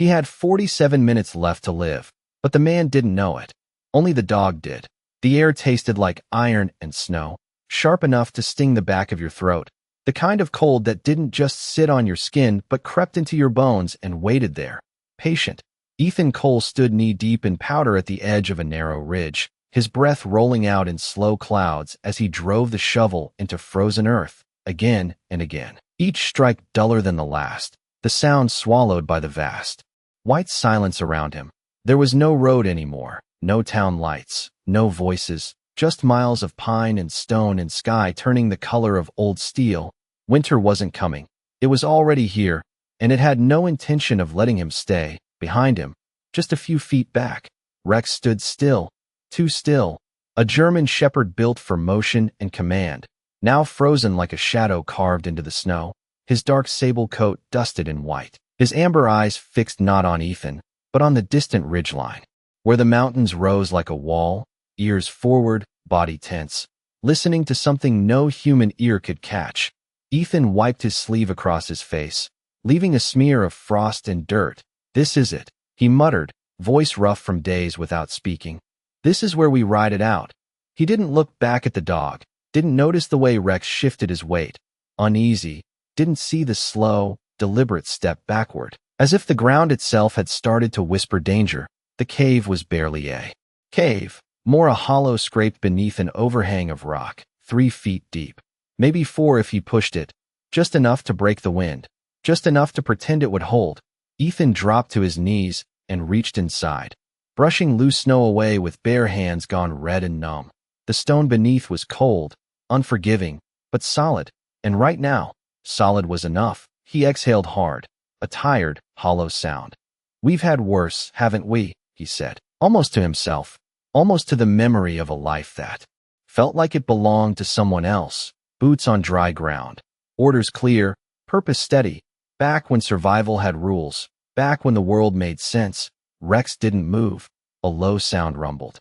He had 47 minutes left to live, but the man didn't know it. Only the dog did. The air tasted like iron and snow, sharp enough to sting the back of your throat. The kind of cold that didn't just sit on your skin but crept into your bones and waited there, patient. Ethan Cole stood knee-deep in powder at the edge of a narrow ridge, his breath rolling out in slow clouds as he drove the shovel into frozen earth, again and again. Each strike duller than the last, the sound swallowed by the vast, white silence around him. There was no road anymore, no town lights, no voices, just miles of pine and stone and sky turning the color of old steel. Winter wasn't coming. It was already here, and it had no intention of letting him stay. Behind him, just a few feet back, Rex stood still, too still, a German shepherd built for motion and command, now frozen like a shadow carved into the snow, his dark sable coat dusted in white, his amber eyes fixed not on Ethan, but on the distant ridgeline, where the mountains rose like a wall, ears forward, body tense, listening to something no human ear could catch. Ethan wiped his sleeve across his face, leaving a smear of frost and dirt. "This is it," he muttered, voice rough from days without speaking. "This is where we ride it out." He didn't look back at the dog, didn't notice the way Rex shifted his weight, uneasy, didn't see the slow, deliberate step backward, as if the ground itself had started to whisper danger. The cave was barely a cave, more a hollow scraped beneath an overhang of rock, 3 feet deep, maybe 4 if he pushed it, just enough to break the wind, just enough to pretend it would hold. Ethan dropped to his knees and reached inside, brushing loose snow away with bare hands gone red and numb. The stone beneath was cold, unforgiving, but solid, and right now, solid was enough. He exhaled hard, a tired, hollow sound. "We've had worse, haven't we?" he said, almost to himself, almost to the memory of a life that felt like it belonged to someone else. Boots on dry ground, orders clear, purpose steady. Back when survival had rules, back when the world made sense. Rex didn't move. A low sound rumbled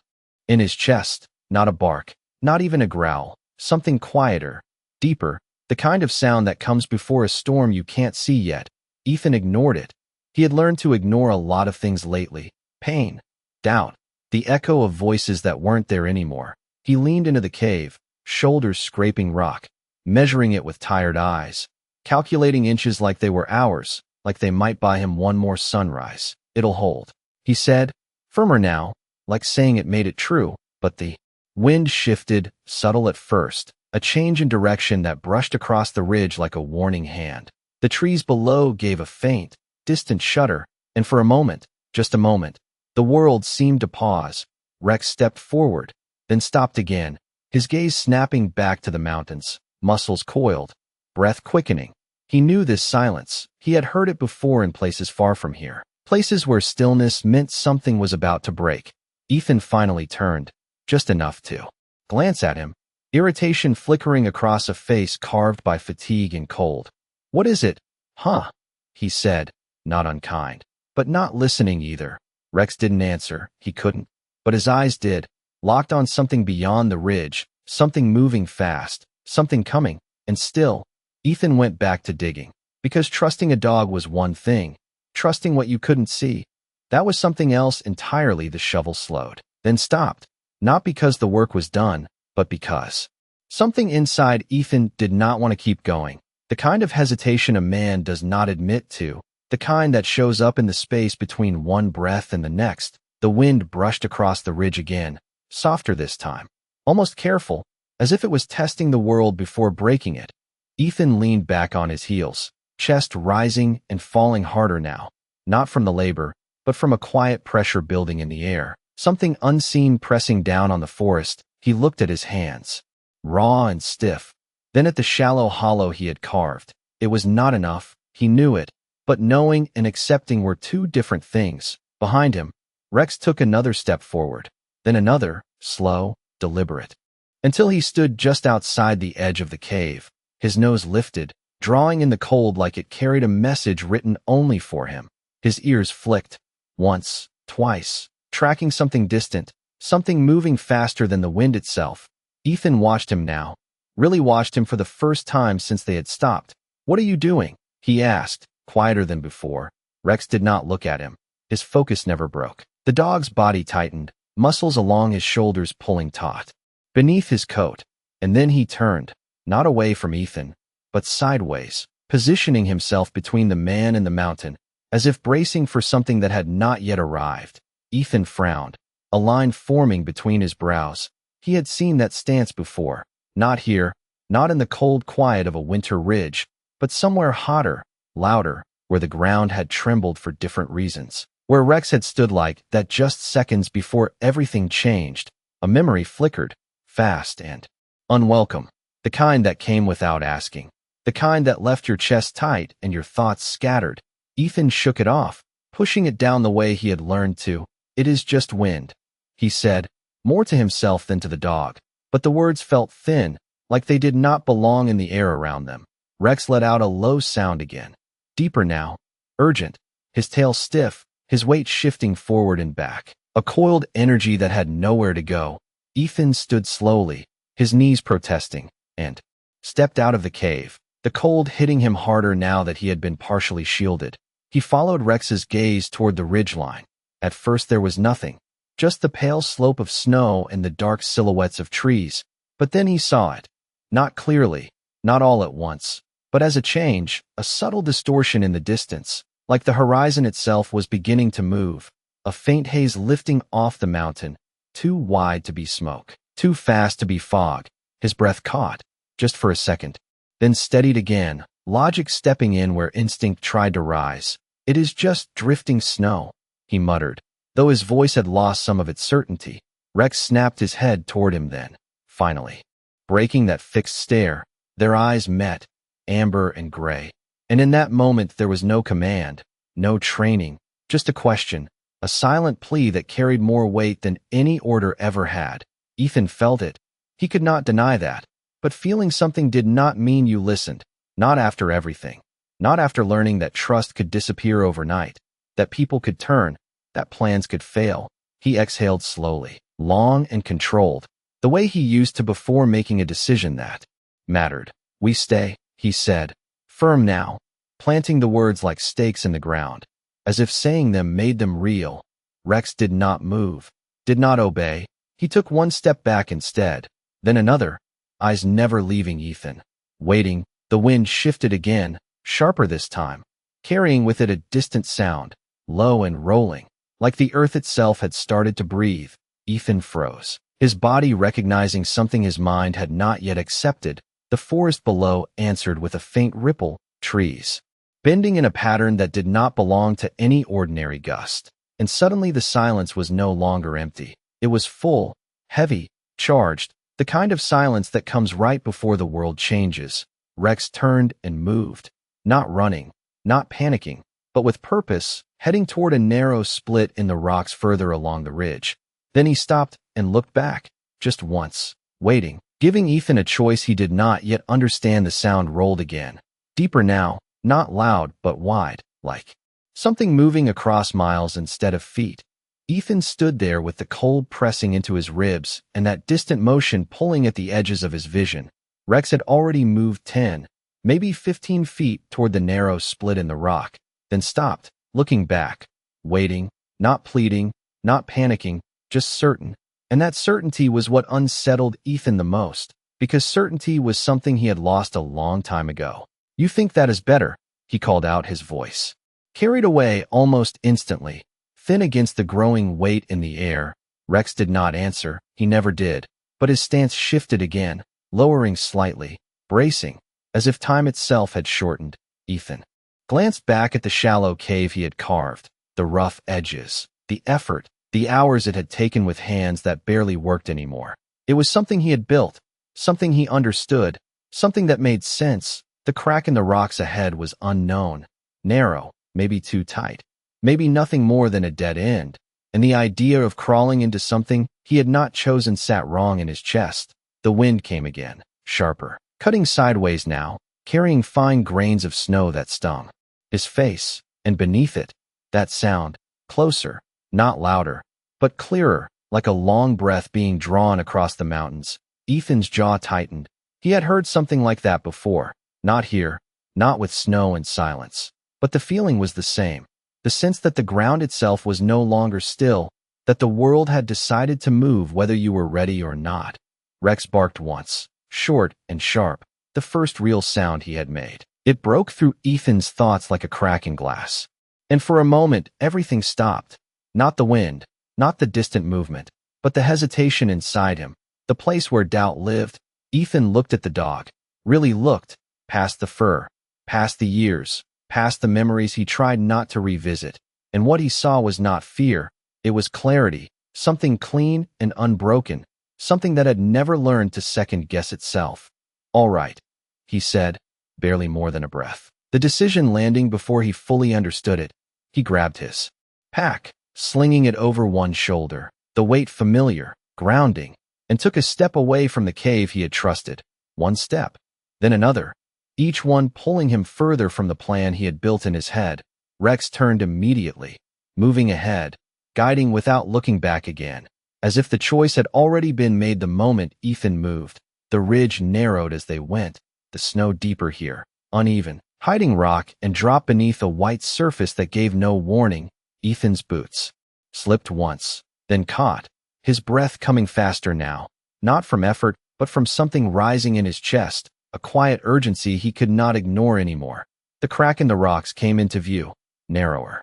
in his chest, not a bark, not even a growl, something quieter, deeper, the kind of sound that comes before a storm you can't see yet. Ethan ignored it. He had learned to ignore a lot of things lately. Pain, doubt, the echo of voices that weren't there anymore. He leaned into the cave, shoulders scraping rock, measuring it with tired eyes, calculating inches like they were hours, like they might buy him one more sunrise. "It'll hold," he said, firmer now, like saying it made it true. But the wind shifted, subtle at first, a change in direction that brushed across the ridge like a warning hand. The trees below gave a faint, distant shudder, and for a moment, just a moment, the world seemed to pause. Rex stepped forward, then stopped again, his gaze snapping back to the mountains, muscles coiled, breath quickening. He knew this silence. He had heard it before in places far from here, places where stillness meant something was about to break. Ethan finally turned, just enough to glance at him, irritation flickering across a face carved by fatigue and cold. "What is it? Huh?" he said, not unkind, but not listening either. Rex didn't answer. He couldn't. But his eyes did, locked on something beyond the ridge, something moving fast, something coming, and still. Ethan went back to digging, because trusting a dog was one thing, trusting what you couldn't see, that was something else entirely. The shovel slowed, then stopped, not because the work was done, but because something inside Ethan did not want to keep going, the kind of hesitation a man does not admit to, the kind that shows up in the space between one breath and the next. The wind brushed across the ridge again, softer this time, almost careful, as if it was testing the world before breaking it. Ethan leaned back on his heels, chest rising and falling harder now, not from the labor, but from a quiet pressure building in the air, something unseen pressing down on the forest. He looked at his hands, raw and stiff, then at the shallow hollow he had carved. It was not enough, he knew it, but knowing and accepting were two different things. Behind him, Rex took another step forward, then another, slow, deliberate, until he stood just outside the edge of the cave, his nose lifted, drawing in the cold like it carried a message written only for him. His ears flicked, once, twice, tracking something distant, something moving faster than the wind itself. Ethan watched him now, really watched him for the first time since they had stopped. "What are you doing?" he asked, quieter than before. Rex did not look at him. His focus never broke. The dog's body tightened, muscles along his shoulders pulling taut, beneath his coat, and then he turned, not away from Ethan, but sideways, positioning himself between the man and the mountain, as if bracing for something that had not yet arrived. Ethan frowned, a line forming between his brows. He had seen that stance before, not here, not in the cold quiet of a winter ridge, but somewhere hotter, louder, where the ground had trembled for different reasons, where Rex had stood like that just seconds before everything changed. A memory flickered, fast and unwelcome, the kind that came without asking, the kind that left your chest tight and your thoughts scattered. Ethan shook it off, pushing it down the way he had learned to. "It is just wind," he said, more to himself than to the dog, but the words felt thin, like they did not belong in the air around them. Rex let out a low sound again, deeper now, urgent, his tail stiff, his weight shifting forward and back, a coiled energy that had nowhere to go. Ethan stood slowly, his knees protesting, and stepped out of the cave, the cold hitting him harder now that he had been partially shielded. He followed Rex's gaze toward the ridgeline. At first there was nothing, just the pale slope of snow and the dark silhouettes of trees, but then he saw it. Not clearly, not all at once, but as a change, a subtle distortion in the distance, like the horizon itself was beginning to move, a faint haze lifting off the mountain, too wide to be smoke, too fast to be fog. His breath caught, just for a second, then steadied again, logic stepping in where instinct tried to rise. "It is just drifting snow," he muttered, though his voice had lost some of its certainty. Rex snapped his head toward him then, finally, breaking that fixed stare. Their eyes met, amber and gray, and in that moment there was no command, no training, just a question, a silent plea that carried more weight than any order ever had. Ethan felt it. He could not deny that, but feeling something did not mean you listened, not after everything, not after learning that trust could disappear overnight, that people could turn, that plans could fail. He exhaled slowly, long and controlled, the way he used to before making a decision that mattered. "We stay," he said, firm now, planting the words like stakes in the ground, as if saying them made them real. Rex did not move, did not obey. He took one step back instead, then another, eyes never leaving Ethan. Waiting, the wind shifted again, sharper this time, carrying with it a distant sound, low and rolling, like the earth itself had started to breathe. Ethan froze, his body recognizing something his mind had not yet accepted. The forest below answered with a faint ripple, trees, bending in a pattern that did not belong to any ordinary gust. And suddenly the silence was no longer empty. It was full, heavy, charged, the kind of silence that comes right before the world changes. Rex turned and moved, not running, not panicking, but with purpose, heading toward a narrow split in the rocks further along the ridge. Then he stopped and looked back, just once, waiting, giving Ethan a choice he did not yet understand. The sound rolled again, deeper now, not loud but wide, like something moving across miles instead of feet. Ethan stood there with the cold pressing into his ribs and that distant motion pulling at the edges of his vision. Rex had already moved 10, maybe 15 feet toward the narrow split in the rock, then stopped, looking back, waiting, not pleading, not panicking, just certain. And that certainty was what unsettled Ethan the most, because certainty was something he had lost a long time ago. "You think that is better?" he called out, his voice carried away almost instantly, thin against the growing weight in the air. Rex did not answer, he never did, but his stance shifted again, lowering slightly, bracing, as if time itself had shortened. Ethan glanced back at the shallow cave he had carved, the rough edges, the effort, the hours it had taken with hands that barely worked anymore. It was something he had built, something he understood, something that made sense. The crack in the rocks ahead was unknown, narrow, maybe too tight, maybe nothing more than a dead end, and the idea of crawling into something he had not chosen sat wrong in his chest. The wind came again, sharper, cutting sideways now, carrying fine grains of snow that stung his face, and beneath it, that sound, closer, not louder, but clearer, like a long breath being drawn across the mountains. Ethan's jaw tightened. He had heard something like that before, not here, not with snow and silence, but the feeling was the same. the sense that the ground itself was no longer still, that the world had decided to move whether you were ready or not. Rex barked once, short and sharp, the first real sound he had made. It broke through Ethan's thoughts like a crack in glass. And for a moment, everything stopped. Not the wind, not the distant movement, but the hesitation inside him, the place where doubt lived. Ethan looked at the dog, really looked, past the fur, past the years, past the memories he tried not to revisit, and what he saw was not fear, it was clarity, something clean and unbroken, something that had never learned to second-guess itself. "All right," he said, barely more than a breath. The decision landing before he fully understood it. He grabbed his pack, slinging it over one shoulder, the weight familiar, grounding, and took a step away from the cave he had trusted. One step, then another, each one pulling him further from the plan he had built in his head. Rex turned immediately, moving ahead, guiding without looking back again, as if the choice had already been made the moment Ethan moved. The ridge narrowed as they went, the snow deeper here, uneven, hiding rock and dropped beneath a white surface that gave no warning. Ethan's boots slipped once, then caught, his breath coming faster now, not from effort, but from something rising in his chest, a quiet urgency he could not ignore anymore. The crack in the rocks came into view, narrower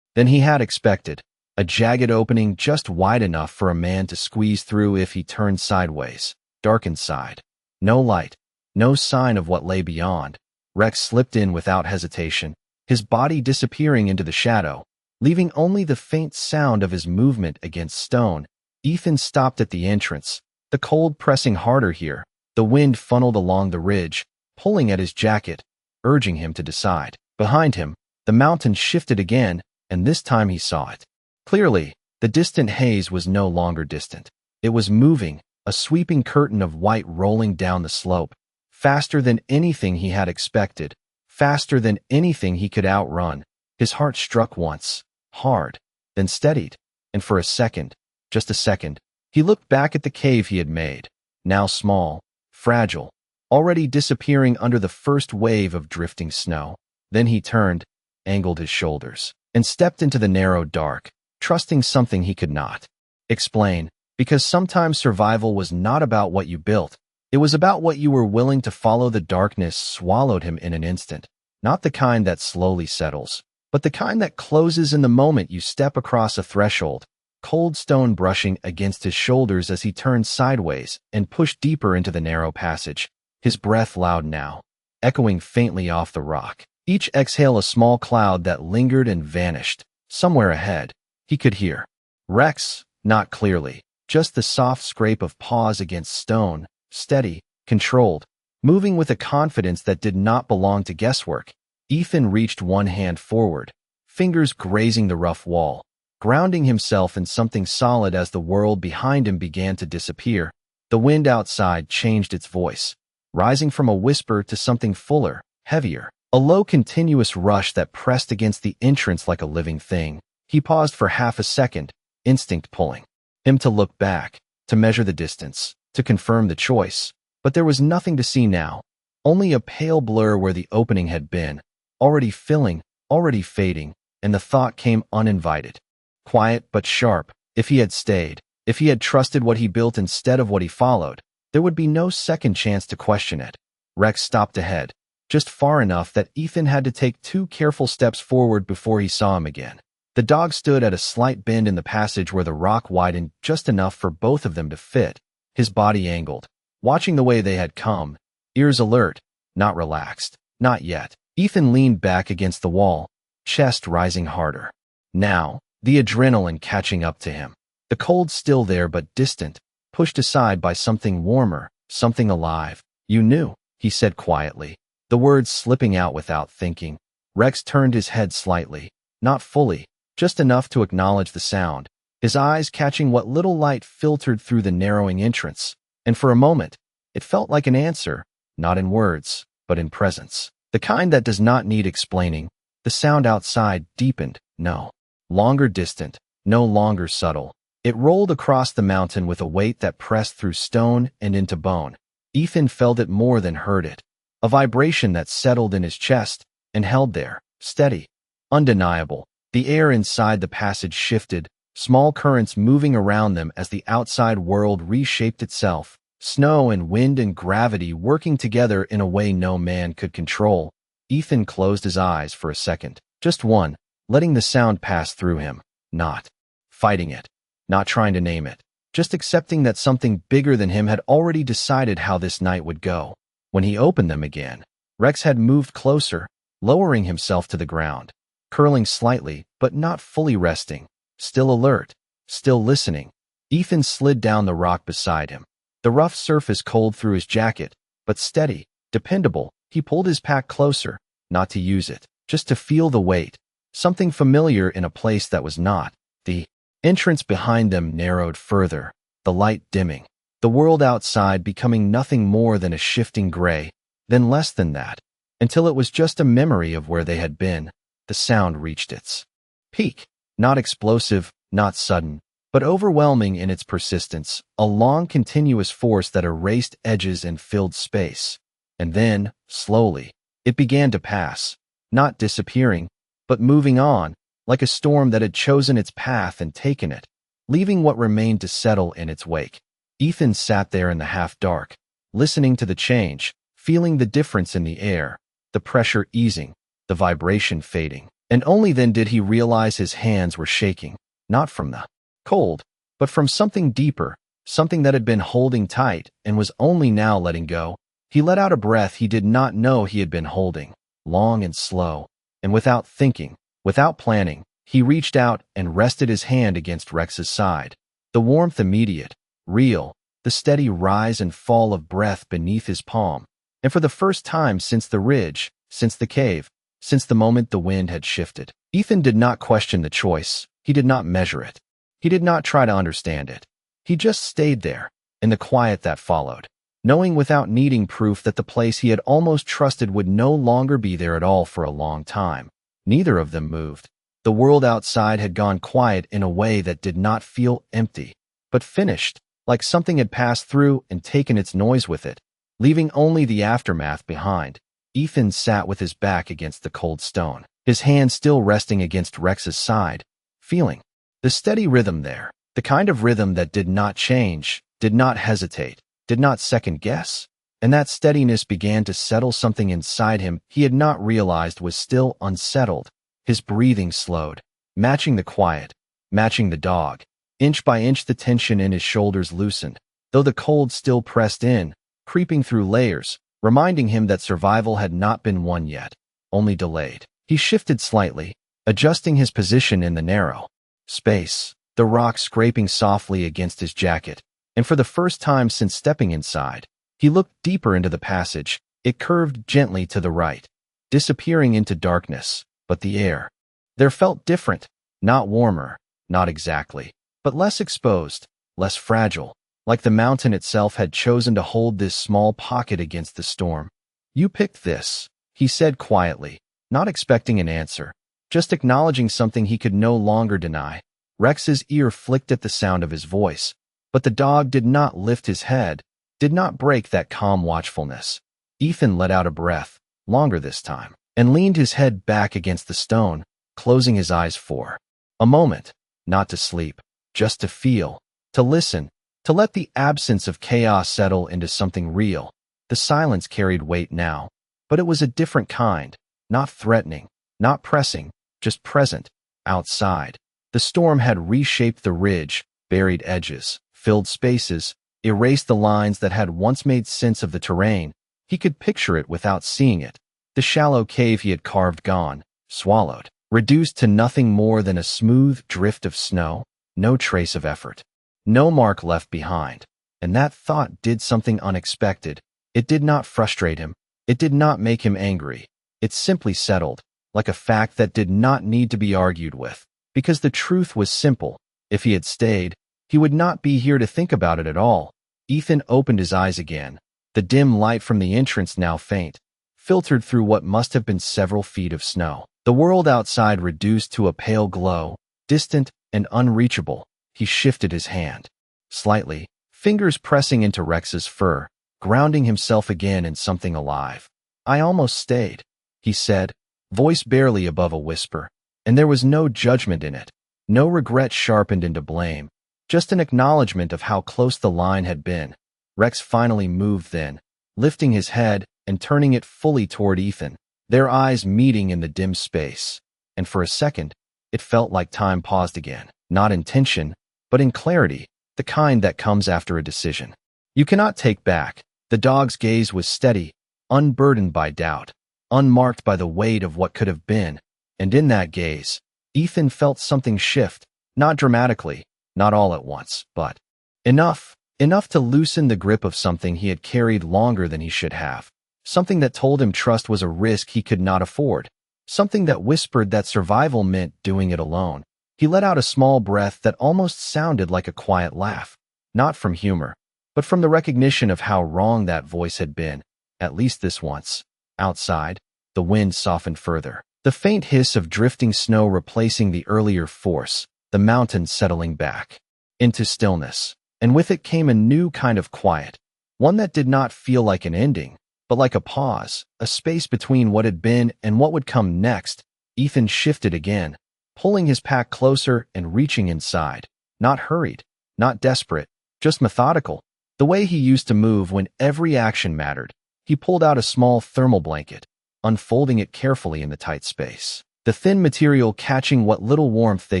than he had expected, a jagged opening just wide enough for a man to squeeze through if he turned sideways. Dark inside. No light, no sign of what lay beyond. Rex slipped in without hesitation, his body disappearing into the shadow, leaving only the faint sound of his movement against stone. Ethan stopped at the entrance, the cold pressing harder here. The wind funneled along the ridge, pulling at his jacket, urging him to decide. Behind him, the mountain shifted again, and this time he saw it. Clearly, the distant haze was no longer distant. It was moving, a sweeping curtain of white rolling down the slope, faster than anything he had expected, faster than anything he could outrun. His heart struck once, hard, then steadied, and for a second, just a second, he looked back at the cave he had made, now small, fragile, already disappearing under the first wave of drifting snow. Then he turned, angled his shoulders, and stepped into the narrow dark, trusting something he could not explain, because sometimes survival was not about what you built. It was about what you were willing to follow. The darkness swallowed him in an instant, not the kind that slowly settles, but the kind that closes in the moment you step across a threshold, cold stone brushing against his shoulders as he turned sideways and pushed deeper into the narrow passage, his breath loud now, echoing faintly off the rock. Each exhale a small cloud that lingered and vanished. Somewhere ahead, he could hear Rex, not clearly, just the soft scrape of paws against stone, steady, controlled, moving with a confidence that did not belong to guesswork. Ethan reached one hand forward, fingers grazing the rough wall, grounding himself in something solid as the world behind him began to disappear. The wind outside changed its voice, rising from a whisper to something fuller, heavier, a low continuous rush that pressed against the entrance like a living thing. He paused for half a second, instinct pulling him to look back, to measure the distance, to confirm the choice. But there was nothing to see now, only a pale blur where the opening had been, already filling, already fading, and the thought came uninvited. Quiet but sharp. If he had stayed, if he had trusted what he built instead of what he followed, there would be no second chance to question it. Rex stopped ahead, just far enough that Ethan had to take 2 careful steps forward before he saw him again. The dog stood at a slight bend in the passage where the rock widened just enough for both of them to fit, his body angled, watching the way they had come, ears alert, not relaxed, not yet. Ethan leaned back against the wall, chest rising harder. Now, the adrenaline catching up to him. The cold still there but distant, pushed aside by something warmer, something alive. "You knew," he said quietly, the words slipping out without thinking. Rex turned his head slightly, not fully, just enough to acknowledge the sound, his eyes catching what little light filtered through the narrowing entrance. And for a moment, it felt like an answer, not in words, but in presence. The kind that does not need explaining. The sound outside deepened, no longer distant, no longer subtle. It rolled across the mountain with a weight that pressed through stone and into bone. Ethan felt it more than heard it, a vibration that settled in his chest and held there, steady, undeniable. The air inside the passage shifted, small currents moving around them as the outside world reshaped itself, snow and wind and gravity working together in a way no man could control. Ethan closed his eyes for a second, just one, letting the sound pass through him, not fighting it, not trying to name it, just accepting that something bigger than him had already decided how this night would go. When he opened them again, Rex had moved closer, lowering himself to the ground, curling slightly, but not fully resting, still alert, still listening. Ethan slid down the rock beside him, the rough surface cold through his jacket, but steady, dependable. He pulled his pack closer, not to use it, just to feel the weight, something familiar in a place that was not. The entrance behind them narrowed further, the light dimming, the world outside becoming nothing more than a shifting gray, then less than that, until it was just a memory of where they had been. The sound reached its peak, not explosive, not sudden, but overwhelming in its persistence, a long continuous force that erased edges and filled space. And then, slowly, it began to pass, not disappearing, but moving on, like a storm that had chosen its path and taken it, leaving what remained to settle in its wake. Ethan sat there in the half-dark, listening to the change, feeling the difference in the air, the pressure easing, the vibration fading. And only then did he realize his hands were shaking, not from the cold, but from something deeper, something that had been holding tight and was only now letting go. He let out a breath he did not know he had been holding, long and slow, and without thinking, without planning, he reached out and rested his hand against Rex's side. The warmth immediate, real, the steady rise and fall of breath beneath his palm. And for the first time since the ridge, since the cave, since the moment the wind had shifted, Ethan did not question the choice. He did not measure it. He did not try to understand it. He just stayed there, in the quiet that followed, knowing without needing proof that the place he had almost trusted would no longer be there at all for a long time. Neither of them moved. The world outside had gone quiet in a way that did not feel empty, but finished, like something had passed through and taken its noise with it, leaving only the aftermath behind. Ethan sat with his back against the cold stone, his hand still resting against Rex's side, feeling the steady rhythm there, the kind of rhythm that did not change, did not hesitate, did not second-guess. And that steadiness began to settle something inside him he had not realized was still unsettled. His breathing slowed, matching the quiet, matching the dog. Inch by inch the tension in his shoulders loosened, though the cold still pressed in, creeping through layers, reminding him that survival had not been won yet, only delayed. He shifted slightly, adjusting his position in the narrow space, the rock scraping softly against his jacket, and for the first time since stepping inside, he looked deeper into the passage. It curved gently to the right, disappearing into darkness, but the air there felt different, not warmer, not exactly, but less exposed, less fragile, like the mountain itself had chosen to hold this small pocket against the storm. "You picked this," he said quietly, not expecting an answer, just acknowledging something he could no longer deny. Rex's ear flicked at the sound of his voice, but the dog did not lift his head, did not break that calm watchfulness. Ethan let out a breath, longer this time, and leaned his head back against the stone, closing his eyes for a moment, not to sleep, just to feel, to listen, to let the absence of chaos settle into something real. The silence carried weight now, but it was a different kind, not threatening, not pressing, just present. Outside, the storm had reshaped the ridge, buried edges, filled spaces, erased the lines that had once made sense of the terrain. He could picture it without seeing it. The shallow cave he had carved gone, swallowed, reduced to nothing more than a smooth drift of snow, no trace of effort, no mark left behind. And that thought did something unexpected. It did not frustrate him. It did not make him angry. It simply settled, like a fact that did not need to be argued with, because the truth was simple. If he had stayed, he would not be here to think about it at all. Ethan opened his eyes again. The dim light from the entrance, now faint, filtered through what must have been several feet of snow. The world outside reduced to a pale glow, distant and unreachable. He shifted his hand slightly, fingers pressing into Rex's fur, grounding himself again in something alive. "I almost stayed," he said, voice barely above a whisper. and there was no judgment in it, no regret sharpened into blame, just an acknowledgement of how close the line had been. Rex finally moved then, lifting his head and turning it fully toward Ethan, their eyes meeting in the dim space. And for a second, it felt like time paused again, not in tension, but in clarity, the kind that comes after a decision. You cannot take back. The dog's gaze was steady, unburdened by doubt, unmarked by the weight of what could have been, and in that gaze, Ethan felt something shift, not dramatically, not all at once, but enough to loosen the grip of something he had carried longer than he should have, something that told him trust was a risk he could not afford, something that whispered that survival meant doing it alone. He let out a small breath that almost sounded like a quiet laugh, not from humor, but from the recognition of how wrong that voice had been, at least this once. Outside, the wind softened further, the faint hiss of drifting snow replacing the earlier force, the mountain settling back into stillness, and with it came a new kind of quiet, one that did not feel like an ending, but like a pause, a space between what had been and what would come next. Ethan shifted again, pulling his pack closer and reaching inside, not hurried, not desperate, just methodical, the way he used to move when every action mattered. He pulled out a small thermal blanket, unfolding it carefully in the tight space, the thin material catching what little warmth they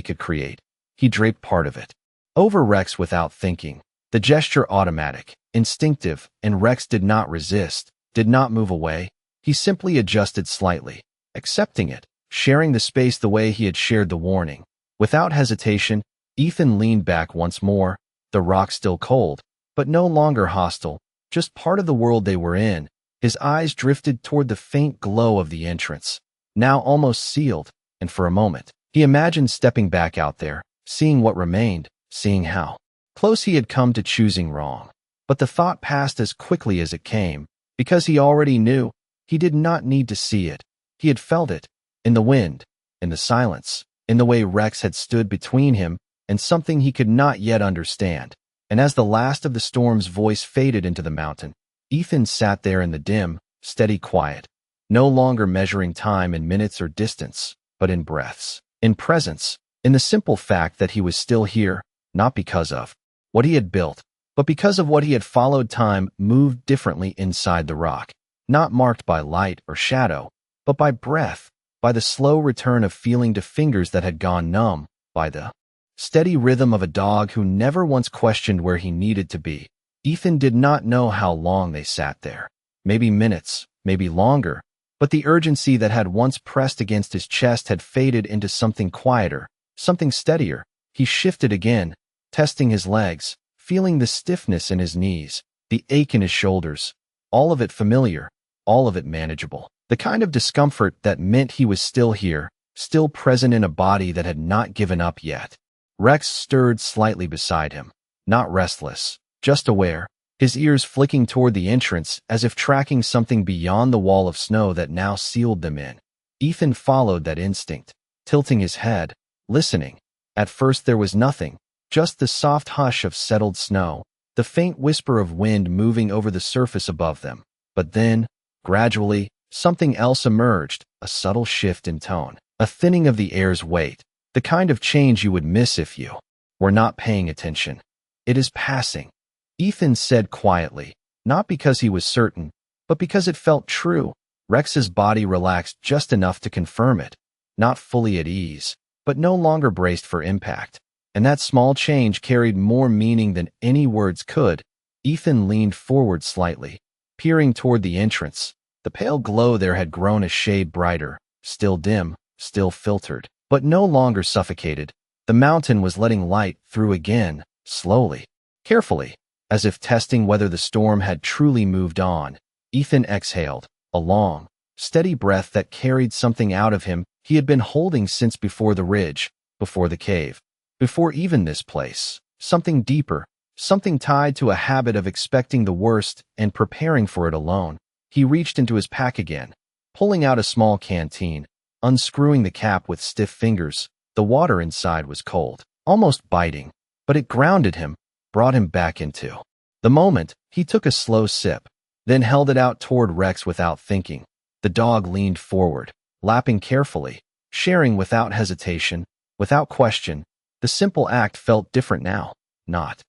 could create. He draped part of it over Rex without thinking, the gesture automatic, instinctive, and Rex did not resist, did not move away. He simply adjusted slightly, accepting it, sharing the space the way he had shared the warning. Without hesitation, Ethan leaned back once more, the rock still cold, but no longer hostile, just part of the world they were in. His eyes drifted toward the faint glow of the entrance, now almost sealed, and for a moment, he imagined stepping back out there, seeing what remained, seeing how close he had come to choosing wrong. But the thought passed as quickly as it came, because he already knew. He did not need to see it. He had felt it, in the wind, in the silence, in the way Rex had stood between him and something he could not yet understand. And as the last of the storm's voice faded into the mountain, Ethan sat there in the dim, steady quiet, no longer measuring time in minutes or distance, but in breaths, in presence, in the simple fact that he was still here, not because of what he had built, but because of what he had followed. Time moved differently inside the rock, not marked by light or shadow, but by breath, by the slow return of feeling to fingers that had gone numb, by the steady rhythm of a dog who never once questioned where he needed to be. Ethan did not know how long they sat there, maybe minutes, maybe longer, but the urgency that had once pressed against his chest had faded into something quieter, something steadier. He shifted again, testing his legs, feeling the stiffness in his knees, the ache in his shoulders, all of it familiar, all of it manageable, the kind of discomfort that meant he was still here, still present in a body that had not given up yet. Rex stirred slightly beside him, not restless, just aware, his ears flicking toward the entrance as if tracking something beyond the wall of snow that now sealed them in. Ethan followed that instinct, tilting his head, listening. At first there was nothing, just the soft hush of settled snow, the faint whisper of wind moving over the surface above them. But then, gradually, something else emerged, a subtle shift in tone, a thinning of the air's weight, the kind of change you would miss if you were not paying attention. "It is passing," Ethan said quietly, not because he was certain, but because it felt true. Rex's body relaxed just enough to confirm it, not fully at ease, but no longer braced for impact. And that small change carried more meaning than any words could. Ethan leaned forward slightly, peering toward the entrance. The pale glow there had grown a shade brighter, still dim, still filtered, but no longer suffocated. The mountain was letting light through again, slowly, carefully, as if testing whether the storm had truly moved on. Ethan exhaled, a long, steady breath that carried something out of him he had been holding since before the ridge, before the cave, before even this place. Something deeper, something tied to a habit of expecting the worst and preparing for it alone. He reached into his pack again, pulling out a small canteen, unscrewing the cap with stiff fingers. The water inside was cold, almost biting, but it grounded him, brought him back into the moment. He took a slow sip, then held it out toward Rex without thinking. The dog leaned forward, lapping carefully, sharing without hesitation, without question. The simple act felt different now. Not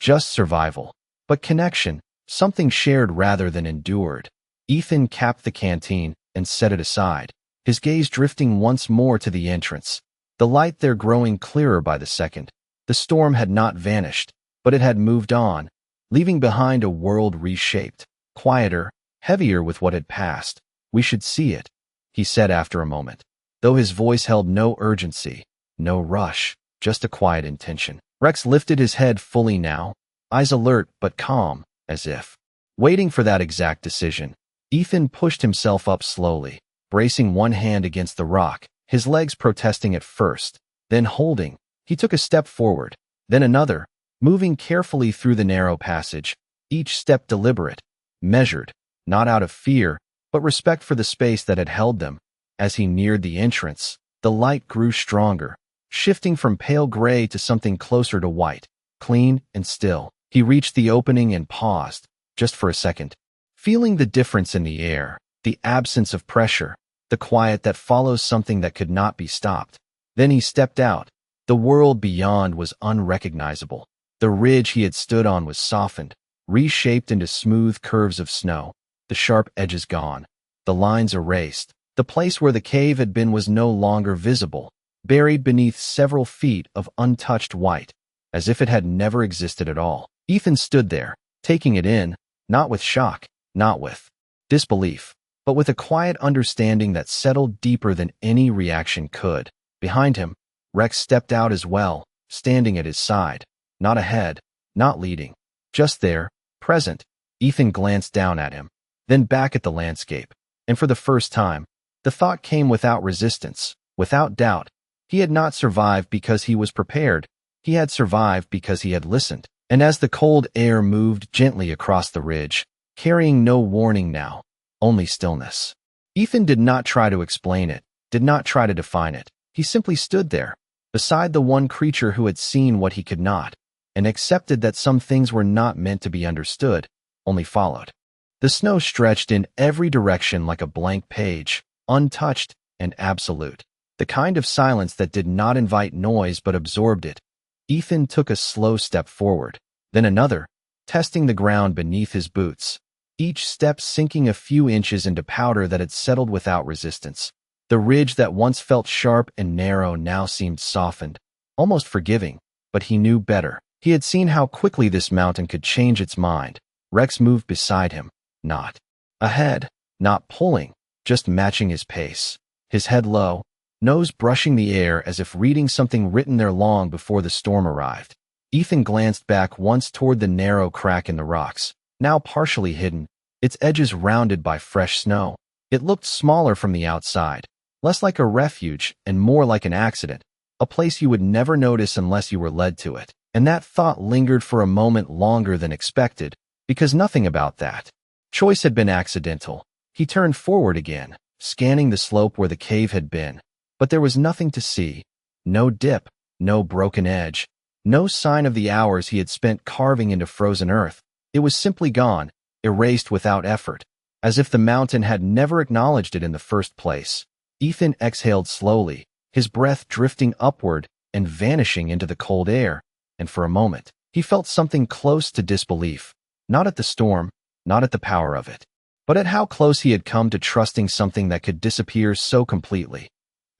just survival, but connection, something shared rather than endured. Ethan capped the canteen and set it aside, his gaze drifting once more to the entrance, the light there growing clearer by the second. The storm had not vanished, but it had moved on, leaving behind a world reshaped, quieter, heavier with what had passed. "We should see it," he said after a moment, though his voice held no urgency, no rush, just a quiet intention. Rex lifted his head fully now, eyes alert but calm, as if waiting for that exact decision. Ethan pushed himself up slowly, bracing one hand against the rock, his legs protesting at first, then holding. He took a step forward, then another, moving carefully through the narrow passage, each step deliberate, measured, not out of fear, but respect for the space that had held them. As he neared the entrance, the light grew stronger, shifting from pale gray to something closer to white, clean and still. He reached the opening and paused, just for a second, feeling the difference in the air, the absence of pressure, the quiet that follows something that could not be stopped. Then he stepped out. The world beyond was unrecognizable. The ridge he had stood on was softened, reshaped into smooth curves of snow, the sharp edges gone, the lines erased. The place where the cave had been was no longer visible, buried beneath several feet of untouched white, as if it had never existed at all. Ethan stood there, taking it in, not with shock, not with disbelief, but with a quiet understanding that settled deeper than any reaction could. Behind him, Rex stepped out as well, standing at his side, not ahead, not leading, just there, present. Ethan glanced down at him, then back at the landscape, and for the first time, the thought came without resistance, without doubt. He had not survived because he was prepared. He had survived because he had listened. And as the cold air moved gently across the ridge, carrying no warning now, only stillness, Ethan did not try to explain it, did not try to define it. He simply stood there, beside the one creature who had seen what he could not, and accepted that some things were not meant to be understood, only followed. The snow stretched in every direction like a blank page, untouched and absolute, the kind of silence that did not invite noise but absorbed it. Ethan took a slow step forward, then another, testing the ground beneath his boots, each step sinking a few inches into powder that had settled without resistance. The ridge that once felt sharp and narrow now seemed softened, almost forgiving, but he knew better. He had seen how quickly this mountain could change its mind. Rex moved beside him, not ahead, not pulling, just matching his pace, his head low, nose brushing the air as if reading something written there long before the storm arrived. Ethan glanced back once toward the narrow crack in the rocks, now partially hidden, its edges rounded by fresh snow. It looked smaller from the outside, less like a refuge and more like an accident, a place you would never notice unless you were led to it. And that thought lingered for a moment longer than expected, because nothing about that choice had been accidental. He turned forward again, scanning the slope where the cave had been, but there was nothing to see. No dip, no broken edge, no sign of the hours he had spent carving into frozen earth. It was simply gone, erased without effort, as if the mountain had never acknowledged it in the first place. Ethan exhaled slowly, his breath drifting upward and vanishing into the cold air, and for a moment, he felt something close to disbelief, not at the storm, not at the power of it, but at how close he had come to trusting something that could disappear so completely.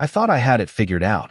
"I thought I had it figured out,"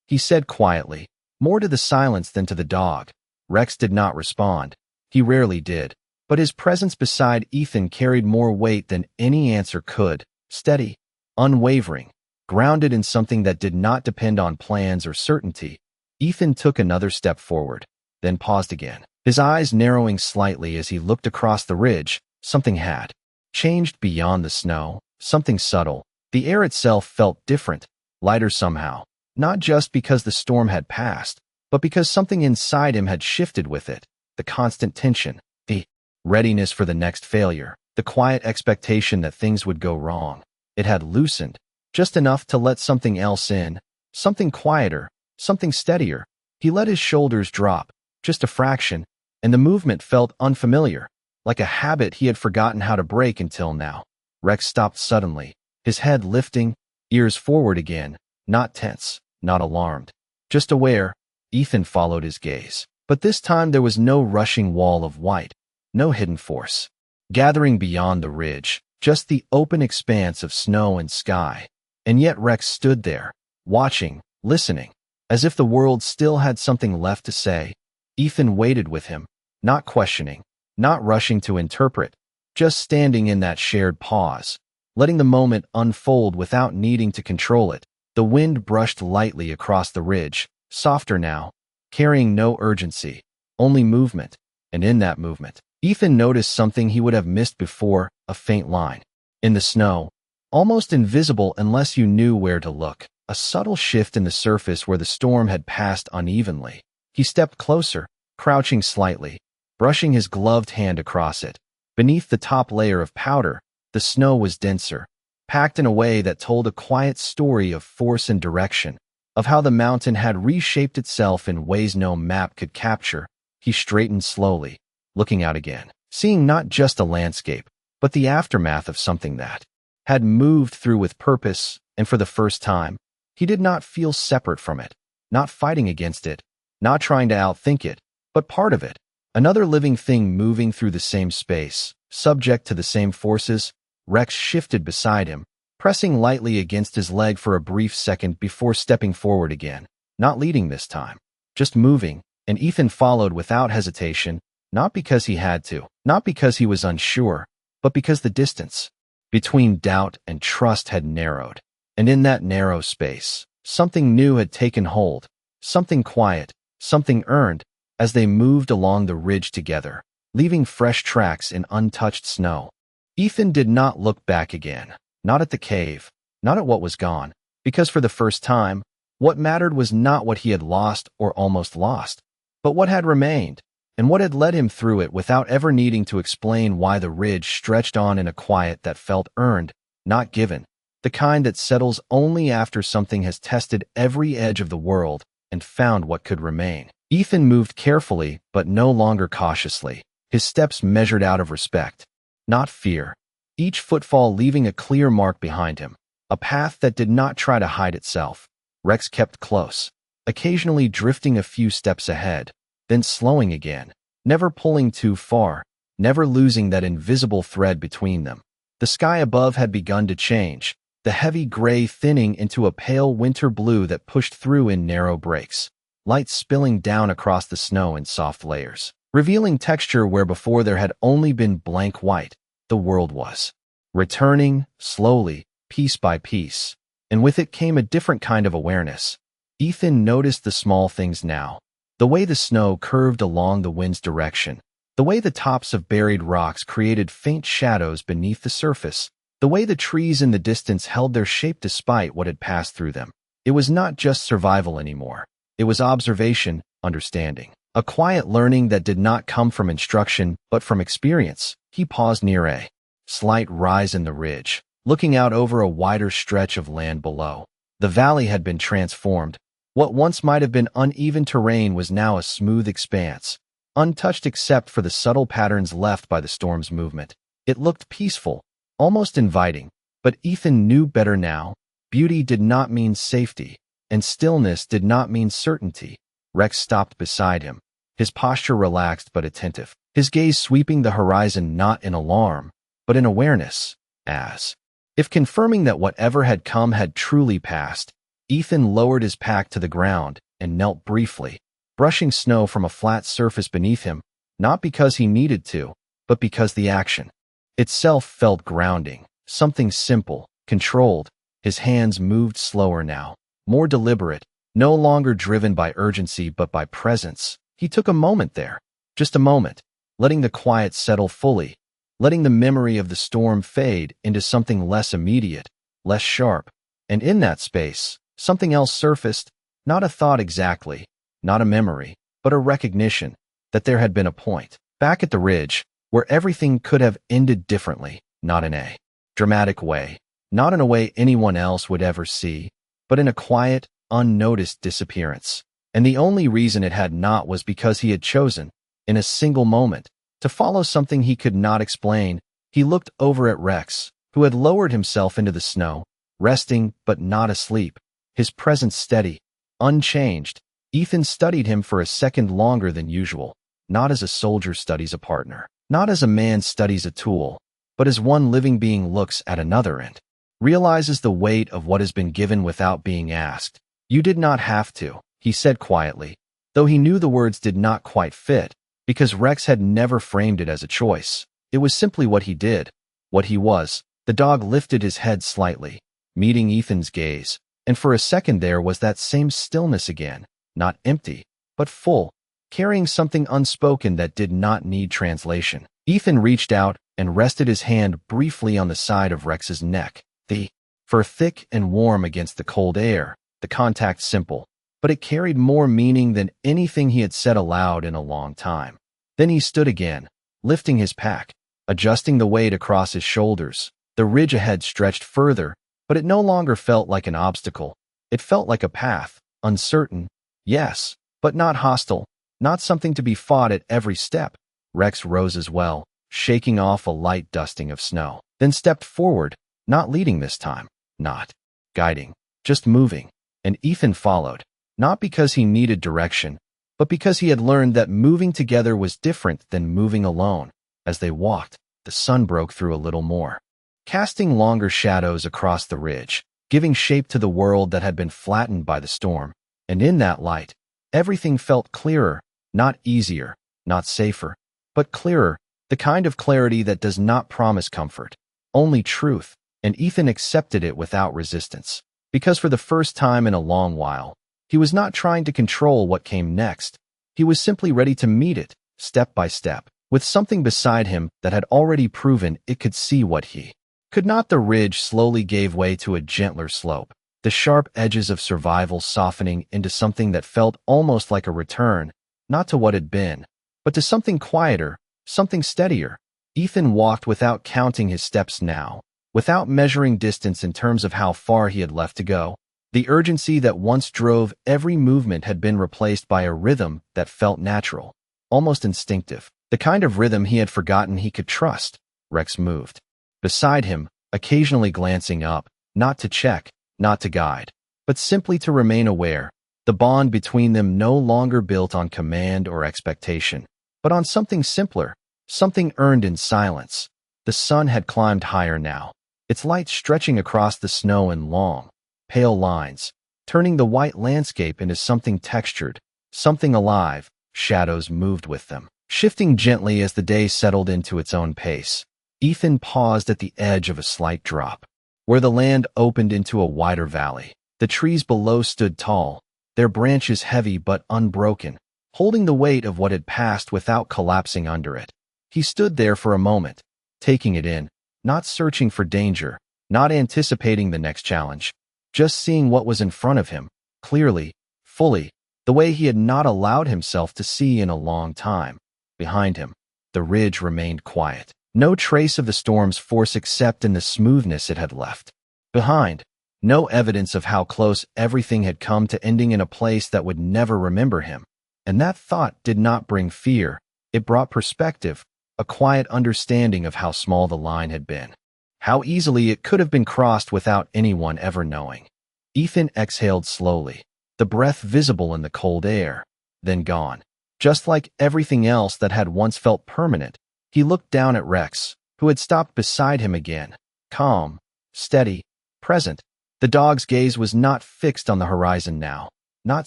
he said quietly, more to the silence than to the dog. Rex did not respond. He rarely did, but his presence beside Ethan carried more weight than any answer could, steady, unwavering, grounded in something that did not depend on plans or certainty. Ethan took another step forward, then paused again, his eyes narrowing slightly as he looked across the ridge. Something had changed beyond the snow, something subtle. The air itself felt different, lighter somehow, not just because the storm had passed, but because something inside him had shifted with it. The constant tension, the readiness for the next failure, the quiet expectation that things would go wrong. It had loosened, just enough to let something else in, something quieter, something steadier. He let his shoulders drop, just a fraction, and the movement felt unfamiliar, like a habit he had forgotten how to break until now. Rex stopped suddenly, his head lifting, ears forward again, not tense, not alarmed. Just aware. Ethan followed his gaze. But this time there was no rushing wall of white, no hidden force. Gathering beyond the ridge, just the open expanse of snow and sky. And yet Rex stood there, watching, listening, as if the world still had something left to say. Ethan waited with him, not questioning, not rushing to interpret, just standing in that shared pause, letting the moment unfold without needing to control it. The wind brushed lightly across the ridge, softer now, carrying no urgency, only movement. And in that movement, Ethan noticed something he would have missed before, a faint line. In the snow, almost invisible unless you knew where to look, a subtle shift in the surface where the storm had passed unevenly. He stepped closer, crouching slightly, brushing his gloved hand across it. Beneath the top layer of powder, the snow was denser, packed in a way that told a quiet story of force and direction, of how the mountain had reshaped itself in ways no map could capture. He straightened slowly, looking out again, seeing not just a landscape, but the aftermath of something that had moved through with purpose, and for the first time, he did not feel separate from it, not fighting against it, not trying to outthink it, but part of it, another living thing moving through the same space, subject to the same forces. Rex shifted beside him, pressing lightly against his leg for a brief second before stepping forward again, not leading this time, just moving, and Ethan followed without hesitation, not because he had to, not because he was unsure, but because the distance between doubt and trust had narrowed. And in that narrow space, something new had taken hold, something quiet, something earned, as they moved along the ridge together, leaving fresh tracks in untouched snow. Ethan did not look back again, not at the cave, not at what was gone, because for the first time, what mattered was not what he had lost or almost lost, but what had remained, and what had led him through it without ever needing to explain why. The ridge stretched on in a quiet that felt earned, not given, the kind that settles only after something has tested every edge of the world and found what could remain. Ethan moved carefully, but no longer cautiously, his steps measured out of respect, not fear, each footfall leaving a clear mark behind him, a path that did not try to hide itself. Rex kept close, occasionally drifting a few steps ahead, then slowing again, never pulling too far, never losing that invisible thread between them. The sky above had begun to change, the heavy gray thinning into a pale winter blue that pushed through in narrow breaks, light spilling down across the snow in soft layers, revealing texture where before there had only been blank white. The world was returning, slowly, piece by piece, and with it came a different kind of awareness. Ethan noticed the small things now, the way the snow curved along the wind's direction, the way the tops of buried rocks created faint shadows beneath the surface, the way the trees in the distance held their shape despite what had passed through them. It was not just survival anymore. It was observation, understanding, a quiet learning that did not come from instruction but from experience. He paused near a slight rise in the ridge, looking out over a wider stretch of land below. The valley had been transformed. What once might have been uneven terrain was now a smooth expanse, untouched except for the subtle patterns left by the storm's movement. It looked peaceful, almost inviting, but Ethan knew better now. Beauty did not mean safety, and stillness did not mean certainty. Rex stopped beside him, his posture relaxed but attentive, his gaze sweeping the horizon not in alarm, but in awareness, as if confirming that whatever had come had truly passed. Ethan lowered his pack to the ground and knelt briefly, brushing snow from a flat surface beneath him, not because he needed to, but because the action itself felt grounding, something simple, controlled. His hands moved slower now, more deliberate, no longer driven by urgency but by presence. He took a moment there, just a moment, letting the quiet settle fully, letting the memory of the storm fade into something less immediate, less sharp. And in that space, something else surfaced, not a thought exactly, not a memory, but a recognition that there had been a point, back at the ridge, where everything could have ended differently, not in a dramatic way, not in a way anyone else would ever see, but in a quiet, unnoticed disappearance. And the only reason it had not was because he had chosen, in a single moment, to follow something he could not explain. He looked over at Rex, who had lowered himself into the snow, resting but not asleep, his presence steady, unchanged. Ethan studied him for a second longer than usual, not as a soldier studies a partner, not as a man studies a tool, but as one living being looks at another and realizes the weight of what has been given without being asked. "You did not have to," he said quietly, though he knew the words did not quite fit, because Rex had never framed it as a choice. It was simply what he did, what he was. The dog lifted his head slightly, meeting Ethan's gaze, and for a second there was that same stillness again, not empty, but full, carrying something unspoken that did not need translation. Ethan reached out and rested his hand briefly on the side of Rex's neck, the fur thick and warm against the cold air, the contact simple, but it carried more meaning than anything he had said aloud in a long time. Then he stood again, lifting his pack, adjusting the weight across his shoulders. The ridge ahead stretched further, but it no longer felt like an obstacle. It felt like a path, uncertain, yes, but not hostile, not something to be fought at every step. Rex rose as well, shaking off a light dusting of snow, then stepped forward, not leading this time, not guiding, just moving, and Ethan followed, not because he needed direction, but because he had learned that moving together was different than moving alone. As they walked, the sun broke through a little more, casting longer shadows across the ridge, giving shape to the world that had been flattened by the storm. And in that light, everything felt clearer, not easier, not safer, but clearer, the kind of clarity that does not promise comfort, only truth. And Ethan accepted it without resistance, because for the first time in a long while, he was not trying to control what came next. He was simply ready to meet it, step by step, with something beside him that had already proven it could see what he could not. The ridge slowly gave way to a gentler slope, the sharp edges of survival softening into something that felt almost like a return, not to what had been, but to something quieter, something steadier. Ethan walked without counting his steps now, without measuring distance in terms of how far he had left to go. The urgency that once drove every movement had been replaced by a rhythm that felt natural, almost instinctive, the kind of rhythm he had forgotten he could trust. Rex moved beside him, occasionally glancing up, not to check, not to guide, but simply to remain aware. The bond between them no longer built on command or expectation, but on something simpler, something earned in silence. The sun had climbed higher now, its light stretching across the snow in long, pale lines, turning the white landscape into something textured, something alive. Shadows moved with them, shifting gently as the day settled into its own pace. Ethan paused at the edge of a slight drop, where the land opened into a wider valley. The trees below stood tall, their branches heavy but unbroken, holding the weight of what had passed without collapsing under it. He stood there for a moment, taking it in, not searching for danger, not anticipating the next challenge, just seeing what was in front of him, clearly, fully, the way he had not allowed himself to see in a long time. Behind him, the ridge remained quiet, no trace of the storm's force except in the smoothness it had left behind, no evidence of how close everything had come to ending in a place that would never remember him. And that thought did not bring fear, it brought perspective, a quiet understanding of how small the line had been, how easily it could have been crossed without anyone ever knowing. Ethan exhaled slowly, the breath visible in the cold air, then gone. Just like everything else that had once felt permanent, he looked down at Rex, who had stopped beside him again, calm, steady, present. The dog's gaze was not fixed on the horizon now, not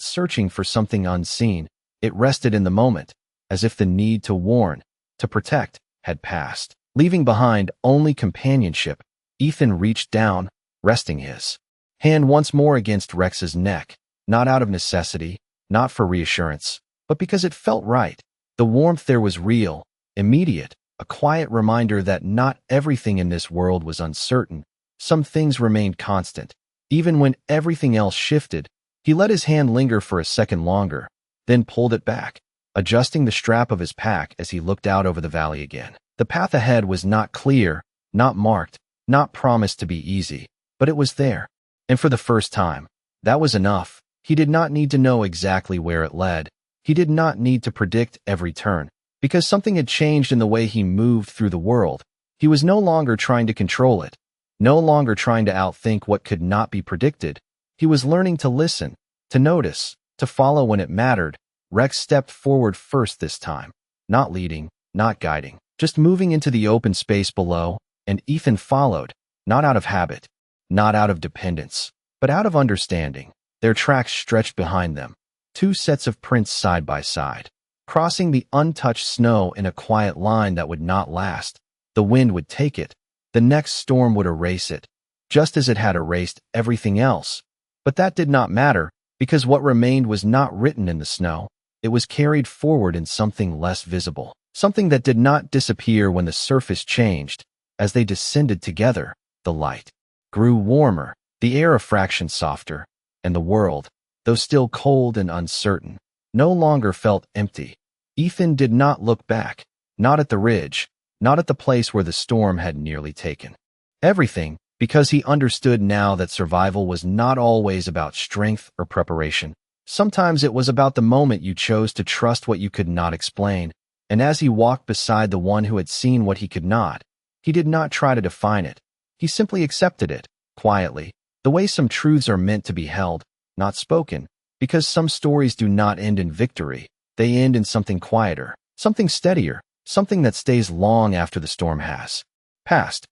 searching for something unseen. It rested in the moment, as if the need to warn, to protect, had passed, leaving behind only companionship. Ethan reached down, resting his hand once more against Rex's neck, not out of necessity, not for reassurance, but because it felt right. The warmth there was real, immediate, a quiet reminder that not everything in this world was uncertain. Some things remained constant. Even when everything else shifted, he let his hand linger for a second longer, then pulled it back, adjusting the strap of his pack as he looked out over the valley again. The path ahead was not clear, not marked, not promised to be easy, but it was there. And for the first time, that was enough. He did not need to know exactly where it led. He did not need to predict every turn, because something had changed in the way he moved through the world. He was no longer trying to control it, no longer trying to outthink what could not be predicted. He was learning to listen, to notice, to follow when it mattered. Rex stepped forward first this time, not leading, not guiding, just moving into the open space below, and Ethan followed, not out of habit, not out of dependence, but out of understanding. Their tracks stretched behind them, two sets of prints side by side, crossing the untouched snow in a quiet line that would not last. The wind would take it, the next storm would erase it, just as it had erased everything else. But that did not matter, because what remained was not written in the snow. It was carried forward in something less visible, something that did not disappear when the surface changed. As they descended together, the light grew warmer, the air a fraction softer, and the world, though still cold and uncertain, no longer felt empty. Ethan did not look back, not at the ridge, not at the place where the storm had nearly taken everything, because he understood now that survival was not always about strength or preparation. Sometimes it was about the moment you chose to trust what you could not explain. And as he walked beside the one who had seen what he could not, he did not try to define it. He simply accepted it, quietly, the way some truths are meant to be held, not spoken, because some stories do not end in victory. They end in something quieter, something steadier, something that stays long after the storm has passed.